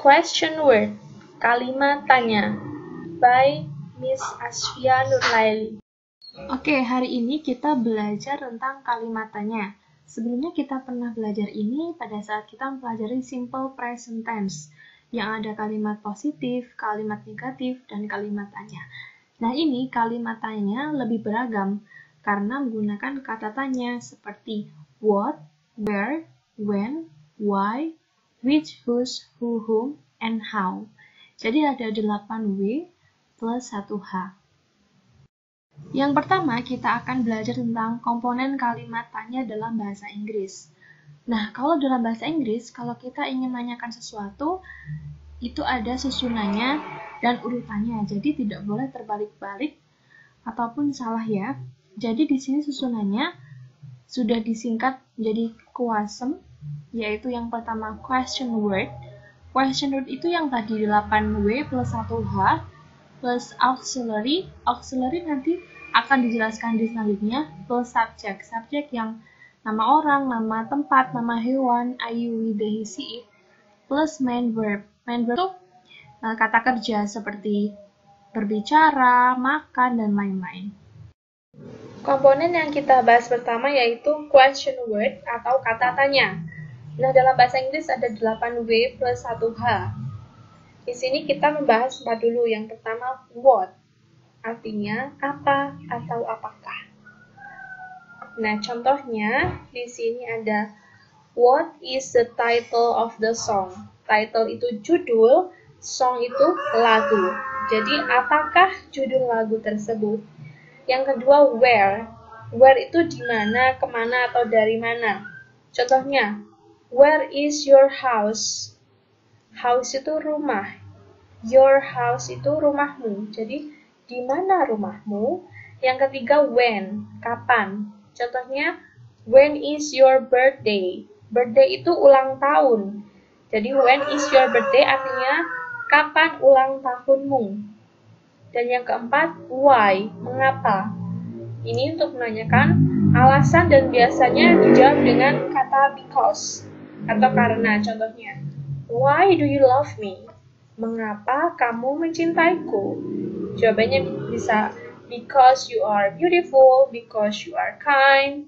Question word, kalimat tanya, by Miss Asfia Nurlaili. Oke, hari ini kita belajar tentang kalimat tanya. Sebelumnya kita pernah belajar ini pada saat kita mempelajari simple present tense, yang ada kalimat positif, kalimat negatif, dan kalimat tanya. Nah, ini kalimat tanya lebih beragam, karena menggunakan kata tanya seperti what, where, when, why, which, whose, who, whom, and how. Jadi ada 8 W plus 1 H. Yang pertama, kita akan belajar tentang komponen kalimat tanya dalam bahasa Inggris. Nah, kalau dalam bahasa Inggris, kalau kita ingin menanyakan sesuatu, itu ada susunannya dan urutannya. Jadi tidak boleh terbalik-balik ataupun salah ya. Jadi di sini susunannya sudah disingkat menjadi QASM, yaitu yang pertama question word. Question word itu yang tadi 8W plus 1H plus auxiliary. Auxiliary nanti akan dijelaskan di selanjutnya, plus subject. Subject yang nama orang, nama tempat, nama hewan, ayu, ide, hisi, plus main verb. Main verb itu kata kerja seperti berbicara, makan, dan lain-lain. Komponen yang kita bahas pertama yaitu question word atau kata tanya. Nah, dalam bahasa Inggris ada 8W plus 1H. Di sini kita membahas 4 dulu. Yang pertama, what. Artinya apa atau apakah. Nah, contohnya di sini ada what is the title of the song. Title itu judul, song itu lagu. Jadi, apakah judul lagu tersebut? Yang kedua, where. Where itu di mana, kemana, atau dari mana. Contohnya, where is your house? House itu rumah. Your house itu rumahmu. Jadi, di mana rumahmu? Yang ketiga, when. Kapan. Contohnya, when is your birthday? Birthday itu ulang tahun. Jadi, when is your birthday artinya kapan ulang tahunmu. Dan yang keempat, why, mengapa. Ini untuk menanyakan alasan dan biasanya dijawab dengan kata because atau karena. Contohnya, why do you love me? Mengapa kamu mencintaiku? Jawabannya bisa because you are beautiful, because you are kind.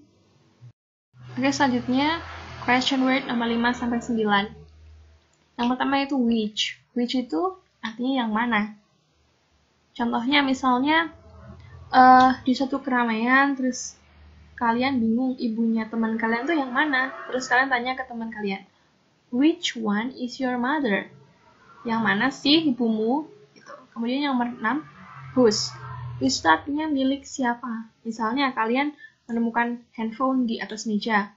Oke, selanjutnya question word nomor 5 sampai 9. Yang pertama itu which. Which itu artinya yang mana? Contohnya misalnya di suatu keramaian, terus kalian bingung ibunya teman kalian tuh yang mana, terus kalian tanya ke teman kalian, which one is your mother? Yang mana sih ibumu? Gitu. Kemudian yang nomor 6, whose. Whose itu artinya milik siapa. Misalnya kalian menemukan handphone di atas meja,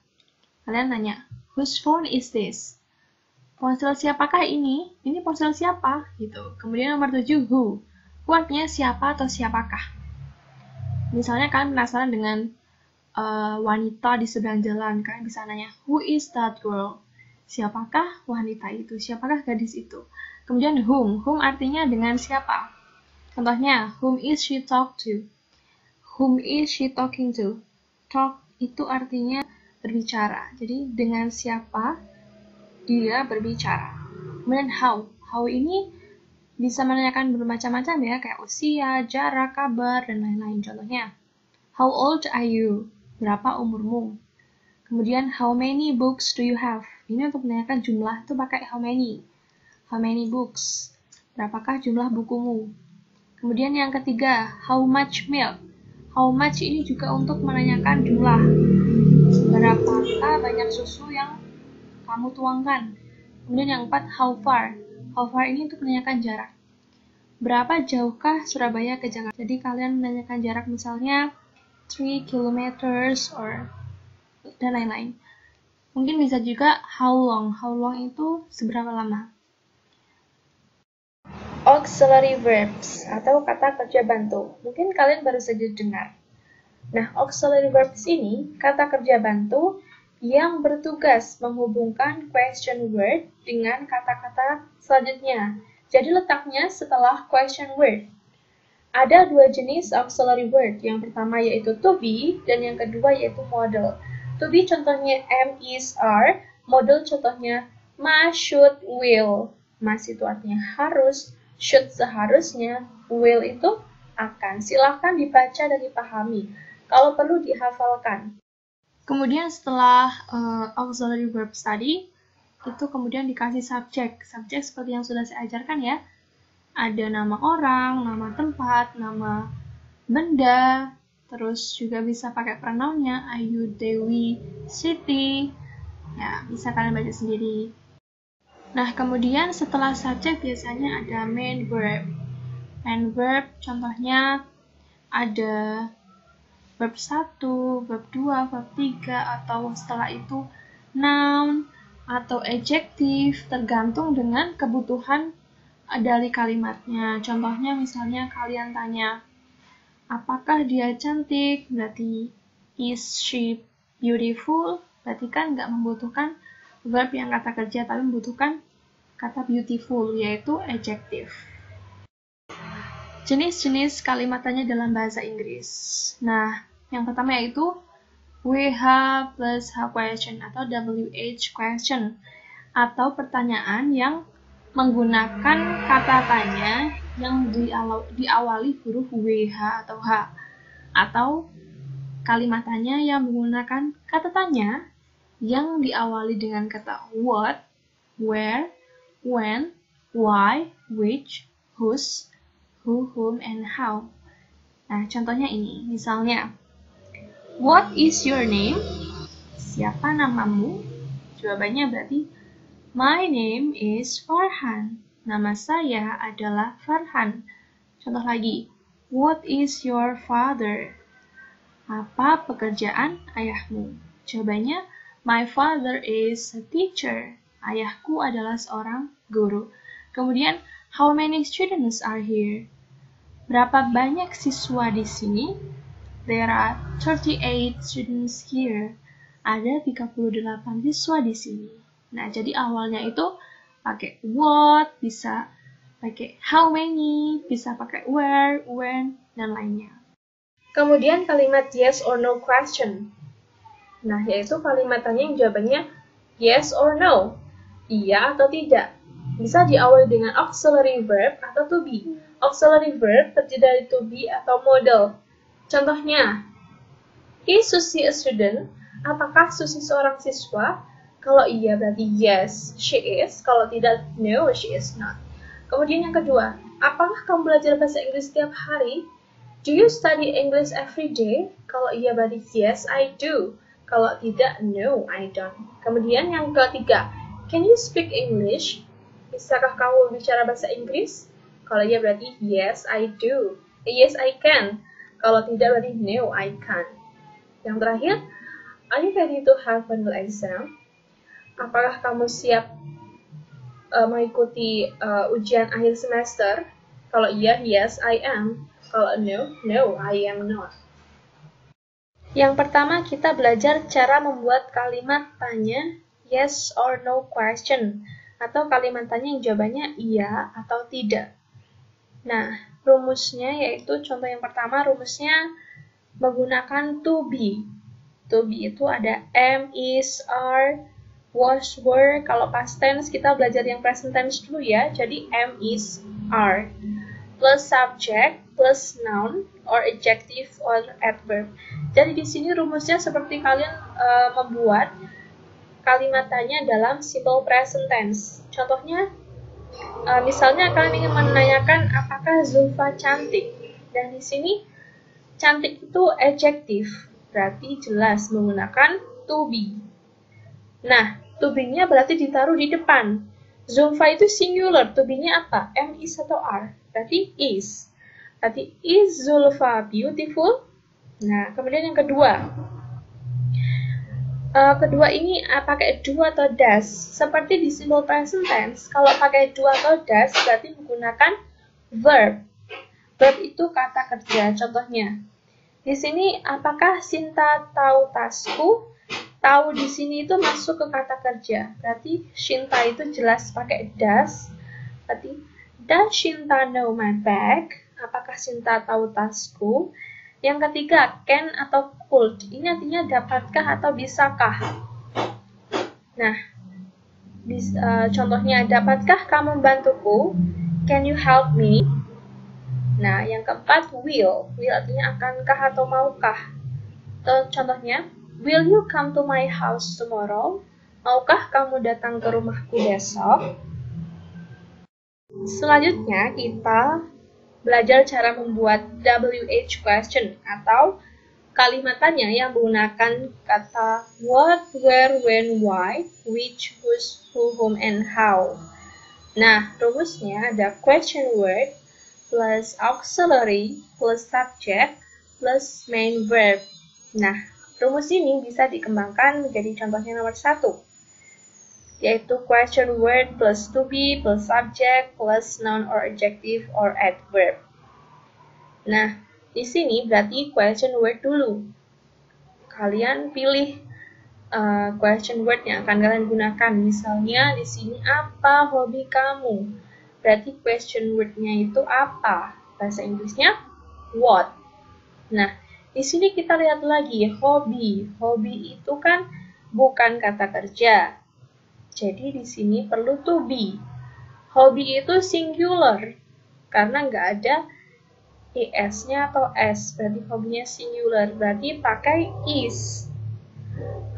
kalian tanya, whose phone is this? Ponsel siapakah ini? Ini ponsel siapa? Gitu. Kemudian nomor 7, who. Who artinya siapa atau siapakah. Misalnya kalian penasaran dengan wanita di seberang jalan, kalian bisa nanya, who is that girl? Siapakah wanita itu? Siapakah gadis itu? Kemudian whom. Whom artinya dengan siapa. Contohnya, whom is she talk to? Whom is she talking to? Talk itu artinya berbicara. Jadi dengan siapa dia berbicara. Kemudian how. How ini bisa menanyakan bermacam-macam ya, kayak usia, jarak, kabar, dan lain-lain. Contohnya, how old are you? Berapa umurmu? Kemudian, how many books do you have? Ini untuk menanyakan jumlah, itu pakai how many. How many books? Berapakah jumlah bukumu? Kemudian yang ketiga, how much milk? How much ini juga untuk menanyakan jumlah. Berapakah banyak susu yang kamu tuangkan? Kemudian yang keempat, how far? How far ini untuk menanyakan jarak. Berapa jauhkah Surabaya ke Jakarta? Jadi kalian menanyakan jarak misalnya 3 kilometers or dan lain-lain. Mungkin bisa juga how long. How long itu seberapa lama. Auxiliary verbs atau kata kerja bantu. Mungkin kalian baru saja dengar. Nah, auxiliary verbs ini kata kerja bantu yang bertugas menghubungkan question word dengan kata-kata selanjutnya. Jadi letaknya setelah question word. Ada 2 jenis auxiliary word. Yang pertama yaitu to be dan yang kedua yaitu model. To be contohnya am, is, are. Model contohnya must, should, will. Must itu artinya harus, should seharusnya, will itu akan. Silahkan dibaca dan dipahami. Kalau perlu dihafalkan. Kemudian setelah auxiliary verb tadi, itu kemudian dikasih subjek. Subjek seperti yang sudah saya ajarkan ya. Ada nama orang, nama tempat, nama benda, terus juga bisa pakai pronounnya Ayu, Dewi, Siti. Ya, bisa kalian baca sendiri. Nah, kemudian setelah subjek biasanya ada main verb. Main verb contohnya ada verb 1, verb 2, verb 3, atau setelah itu noun atau adjective, tergantung dengan kebutuhan dari kalimatnya. Contohnya misalnya kalian tanya, apakah dia cantik? Berarti is she beautiful? Berarti kan nggak membutuhkan verb yang kata kerja, tapi membutuhkan kata beautiful, yaitu adjective. Jenis-jenis kalimat tanya dalam bahasa Inggris. Nah, yang pertama yaitu WH plus H question atau WH question, atau pertanyaan yang menggunakan kata tanya yang diawali huruf WH atau H, atau kalimat tanya yang menggunakan kata tanya yang diawali dengan kata what, where, when, why, which, whose, who, whom, and how. Nah, contohnya ini, misalnya, what is your name? Siapa namamu? Jawabannya berarti, my name is Farhan. Nama saya adalah Farhan. Contoh lagi, what is your father? Apa pekerjaan ayahmu? Jawabannya, my father is a teacher. Ayahku adalah seorang guru. Kemudian, how many students are here? Berapa banyak siswa di sini? There are 38 students here. Ada 38 siswa di sini. Nah, jadi awalnya itu pakai what, bisa pakai how many, bisa pakai where, when, dan lainnya. Kemudian kalimat yes or no question. Nah, yaitu kalimat tanya yang jawabannya yes or no, iya atau tidak. Bisa diawali dengan auxiliary verb atau to be. Auxiliary verb terdiri dari to be atau modal. Contohnya, is Susie a student? Apakah Susie seorang siswa? Kalau iya berarti yes, she is. Kalau tidak, no, she is not. Kemudian yang kedua, apakah kamu belajar bahasa Inggris setiap hari? Do you study English every day? Kalau iya berarti yes, I do. Kalau tidak, no, I don't. Kemudian yang ketiga, can you speak English? Bisakah kamu bicara bahasa Inggris? Kalau iya berarti yes, I do. Yes, I can. Kalau tidak berarti no, I can't. Yang terakhir, are you ready to have final exam? Apakah kamu siap mengikuti ujian akhir semester? Kalau iya, yes, I am. Kalau no, no, I am not. Yang pertama, kita belajar cara membuat kalimat tanya yes or no question, atau kalimat tanya yang jawabannya iya atau tidak. Nah, rumusnya yaitu contoh yang pertama, rumusnya menggunakan to be. To be itu ada am, is, are, was, were. Kalau past tense kita belajar yang present tense dulu ya. Jadi am, is, are. Plus subject, plus noun, or adjective, or adverb. Jadi di sini rumusnya seperti kalian membuat kalimat tanya dalam simple present tense. Contohnya, misalnya kalian ingin menanyakan apakah Zulfa cantik. Dan di sini cantik itu adjective, berarti jelas menggunakan to be. Nah, to be-nya berarti ditaruh di depan. Zulfa itu singular, to be-nya apa? Am, is, atau are? Berarti is. Berarti is Zulfa beautiful? Nah, kemudian yang kedua. Kedua ini pakai do atau does. Seperti di simple present tense, kalau pakai do atau does berarti menggunakan verb. Verb itu kata kerja. Contohnya, di sini apakah Sinta tahu tasku? Tahu di sini itu masuk ke kata kerja. Berarti Sinta itu jelas pakai does. Berarti does Sinta know my bag? Apakah Sinta tahu tasku? Yang ketiga, can atau could. Ini artinya dapatkah atau bisakah. Nah, Contohnya, dapatkah kamu membantuku? Can you help me? Nah, yang keempat, will. Will artinya akankah atau maukah. Contohnya, will you come to my house tomorrow? Maukah kamu datang ke rumahku besok? Selanjutnya, kita belajar cara membuat WH question atau kalimat tanya yang menggunakan kata what, where, when, why, which, whose, who, whom, and how. Nah, rumusnya ada question word plus auxiliary plus subject plus main verb. Nah, rumus ini bisa dikembangkan menjadi contohnya nomor 1, yaitu question word plus to be plus subject plus noun or adjective or adverb. Nah, di sini berarti question word dulu. Kalian pilih question word yang akan kalian gunakan. Misalnya di sini, apa hobi kamu? Berarti question word-nya itu apa? Bahasa Inggrisnya what. Nah, di sini kita lihat lagi hobi. Hobi itu kan bukan kata kerja. Jadi di sini perlu to be. Hobi itu singular karena nggak ada es-nya atau s, berarti hobinya singular, berarti pakai is.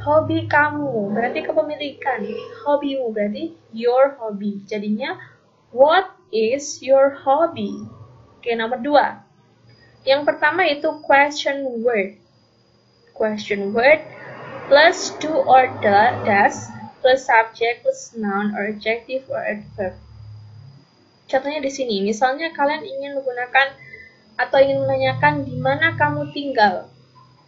Hobi kamu berarti kepemilikan, hobimu berarti your hobby, jadinya what is your hobby? Oke, nomor 2. Yang pertama itu question word. Question word plus do or does plus subject plus noun or adjective or adverb. Contohnya di sini, misalnya kalian ingin menggunakan atau ingin menanyakan di mana kamu tinggal.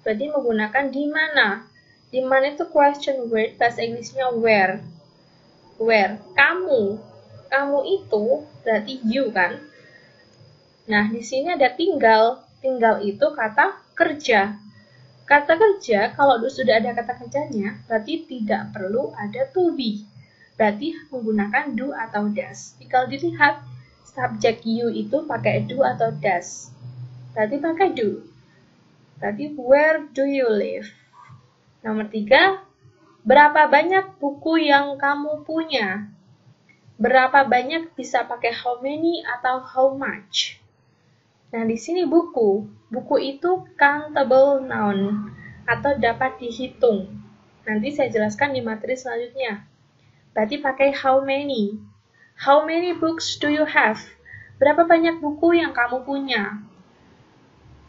Berarti menggunakan di mana. Di mana itu question word, bahasa Inggrisnya where. Where. Kamu. Kamu itu berarti you kan. Nah, di sini ada tinggal. Tinggal itu kata kerja. Kata kerja, kalau sudah ada kata kerjanya, berarti tidak perlu ada to be. Berarti menggunakan do atau does. Kalau dilihat, subjek you itu pakai do atau does. Berarti pakai do. Berarti where do you live? Nomor 3, berapa banyak buku yang kamu punya? Berapa banyak bisa pakai how many atau how much? Nah, di sini buku. Buku itu countable noun atau dapat dihitung. Nanti saya jelaskan di materi selanjutnya. Berarti pakai how many. How many books do you have? Berapa banyak buku yang kamu punya?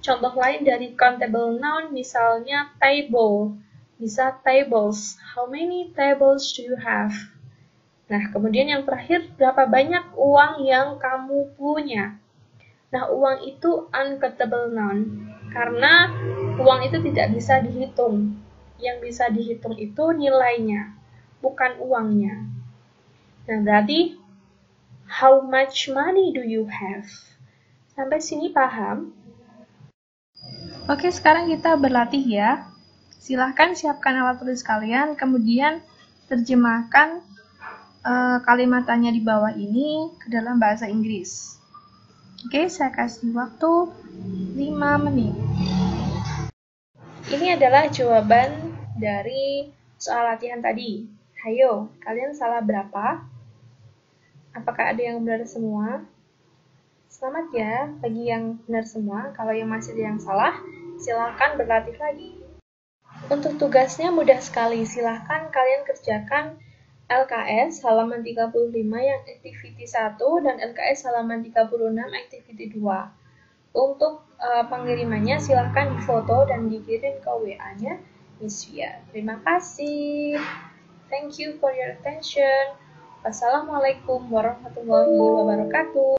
Contoh lain dari countable noun misalnya table. Bisa tables. How many tables do you have? Nah, kemudian yang terakhir, berapa banyak uang yang kamu punya? Nah, uang itu uncountable noun. Karena uang itu tidak bisa dihitung. Yang bisa dihitung itu nilainya, bukan uangnya. Nah, berarti, how much money do you have? Sampai sini paham? Oke, sekarang kita berlatih ya. Silahkan siapkan alat tulis kalian, kemudian terjemahkan kalimat tanya di bawah ini ke dalam bahasa Inggris. Oke, saya kasih waktu 5 menit. Ini adalah jawaban dari soal latihan tadi. Hayo, kalian salah berapa? Apakah ada yang benar semua? Selamat ya bagi yang benar semua. Kalau yang masih ada yang salah, silahkan berlatih lagi. Untuk tugasnya mudah sekali, silahkan kalian kerjakan LKS halaman 35 yang activity 1 dan LKS halaman 36 activity 2. Untuk pengirimannya silahkan difoto dan dikirim ke WA-nya Miss Via. Terima kasih. Thank you for your attention. Wassalamualaikum warahmatullahi wabarakatuh.